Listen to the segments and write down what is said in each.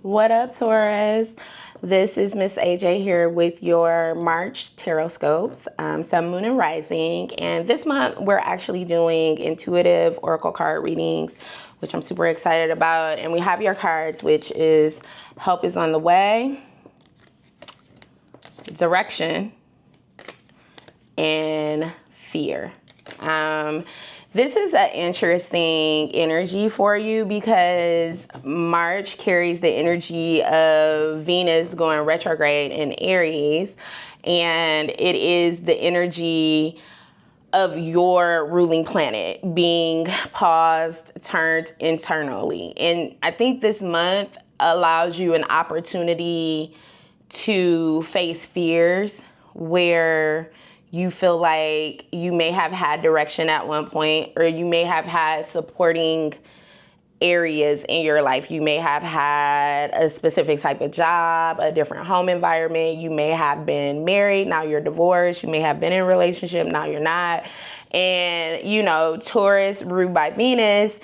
What up, Taurus? This is Miss AJ here with your March Tarotscopes, Sun, Moon, and Rising. And this month, we're actually doing intuitive oracle card readings, which I'm super excited about. And we have your cards, which is Help is on the Way, Direction, and Fear. This is an interesting energy for you because March carries the energy of Venus going retrograde in Aries, and it is the energy of your ruling planet being paused, turned internally. And I think this month allows you an opportunity to face fears where you feel like you may have had direction at one point, or you may have had supporting areas in your life. You may have had a specific type of job, a different home environment. You may have been married, now you're divorced. You may have been in a relationship, now you're not. And, you know, Taurus, ruled by Venus,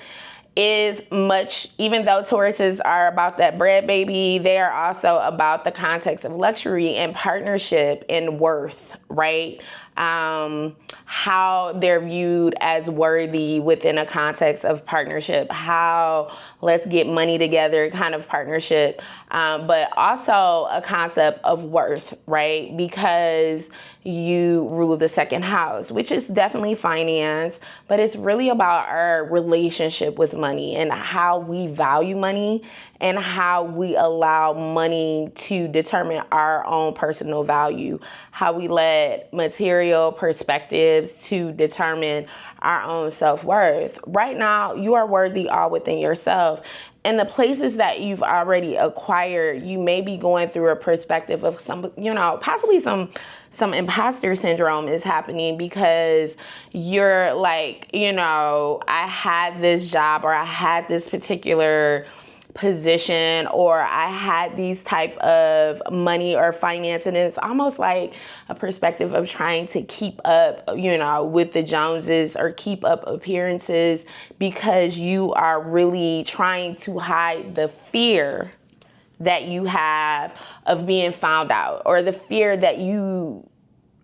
is much, even though Tauruses are about that bread baby, they are also about the context of luxury and partnership and worth, right? How they're viewed as worthy within a context of partnership, how let's get money together kind of partnership, but also a concept of worth, right? Because you rule the second house, which is definitely finance, but it's really about our relationship with money and how we value money and how we allow money to determine our own personal value, how we let material perspectives to determine our own self-worth. Right now, you are worthy all within yourself. And the places that you've already acquired, you may be going through a perspective of some, possibly some imposter syndrome is happening because you're like, I had this job or I had this particular position or I had these type of money or finance, and it's almost like a perspective of trying to keep up, with the Joneses or keep up appearances because you are really trying to hide the fear that you have of being found out, or the fear that you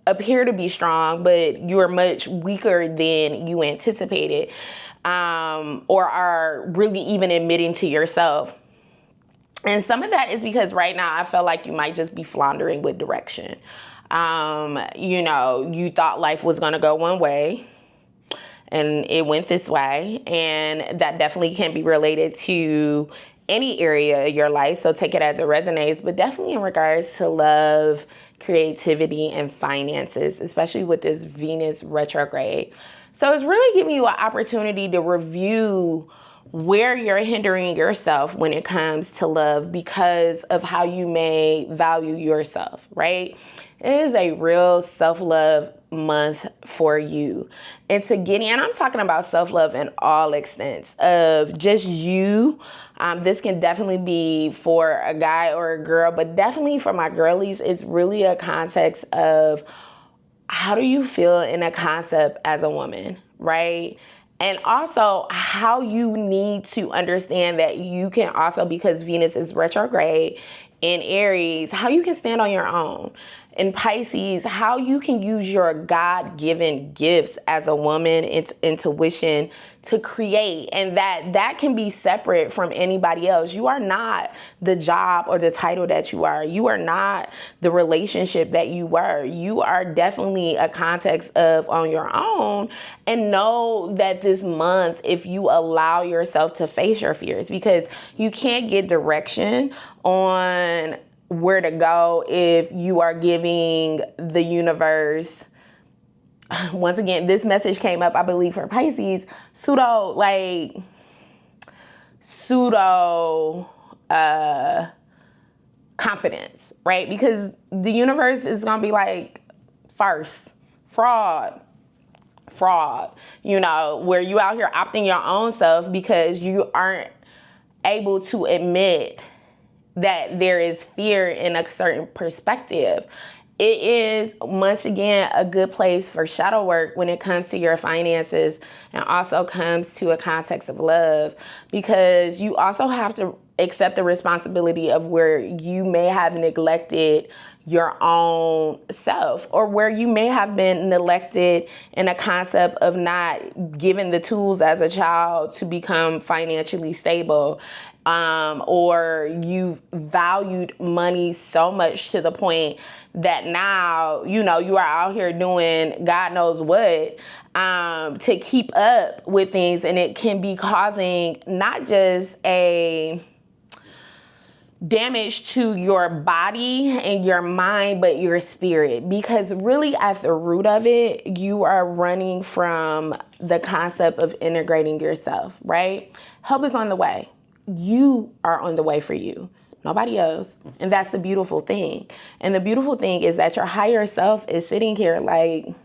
appear to be strong, but you're much weaker than you anticipated, or are really even admitting to yourself. And some of that is because right now I feel like you might just be floundering with direction. You thought life was going to go one way and it went this way, and that definitely can be related to any area of your life, so take it as it resonates, but definitely in regards to love, creativity, and finances, especially with this Venus retrograde. So it's really giving you an opportunity to review where you're hindering yourself when it comes to love because of how you may value yourself, right? It is a real self-love month for you. And I'm talking about self-love in all extents of just you. This can definitely be for a guy or a girl, but definitely for my girlies, it's really a context of how do you feel in a concept as a woman, right? And also how you need to understand that you can also, because Venus is retrograde in Aries, how you can stand on your own. In Pisces, how you can use your God-given gifts as a woman, intuition, to create, and that can be separate from anybody else. You are not the job or the title that you are. You are not the relationship that you were. You are definitely a context of on your own. And know that this month, if you allow yourself to face your fears, because you can't get direction on where to go if you are giving the universe, once again, this message came up, I believe, for Pisces, pseudo confidence, right? Because the universe is going to be like, farce, fraud, where you out here opting your own self because you aren't able to admit that there is fear in a certain perspective. It is, once again, a good place for shadow work when it comes to your finances and also comes to a context of love, because you also have to accept the responsibility of where you may have neglected your own self, or where you may have been neglected in a concept of not given the tools as a child to become financially stable, or you've valued money so much to the point that now, you know, you are out here doing God knows what to keep up with things, and it can be causing not just a damage to your body and your mind, but your spirit. Because really at the root of it, you are running from the concept of integrating yourself, right? Help is on the way. You are on the way for you, nobody else. And that's the beautiful thing. And the beautiful thing is that your higher self is sitting here like,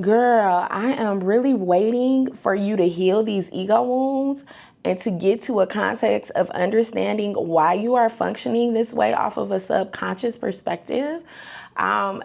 girl, I am really waiting for you to heal these ego wounds and to get to a context of understanding why you are functioning this way off of a subconscious perspective,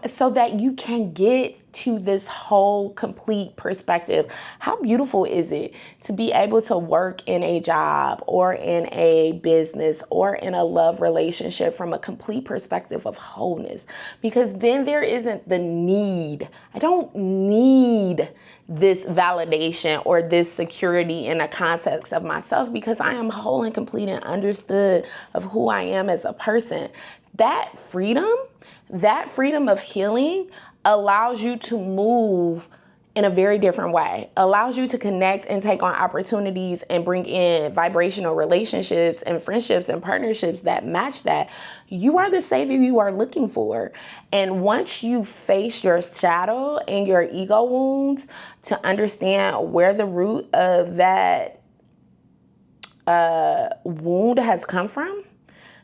so that you can get to this whole complete perspective. How beautiful is it to be able to work in a job or in a business or in a love relationship from a complete perspective of wholeness? Because then there isn't the need. I don't need this validation or this security in a context of myself, because I am whole and complete and understood of who I am as a person. That freedom of healing allows you to move in a very different way, allows you to connect and take on opportunities and bring in vibrational relationships and friendships and partnerships that match that. You are the savior you are looking for. And once you face your shadow and your ego wounds to understand where the root of that wound has come from,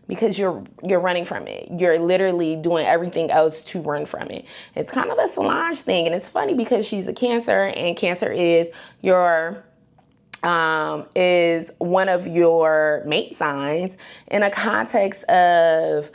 because you're running from it. You're literally doing everything else to run from it. It's kind of a Solange thing. And it's funny because she's a Cancer, and Cancer is is one of your mate signs in a context of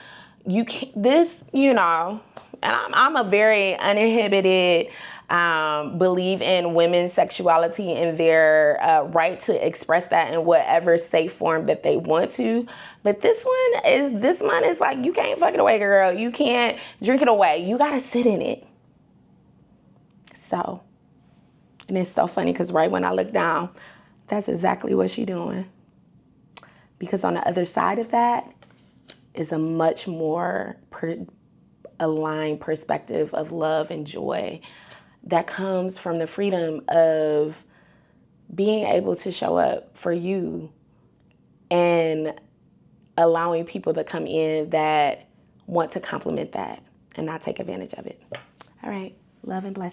you know, and I'm a very uninhibited, believe in women's sexuality and their right to express that in whatever safe form that they want to. But this one is like, you can't fuck it away, girl. You can't drink it away. You gotta sit in it. So, and it's so funny because right when I look down, that's exactly what she's doing. Because on the other side of that is a much more aligned perspective of love and joy that comes from the freedom of being able to show up for you and allowing people to come in that want to complement that and not take advantage of it. All right. Love and blessings.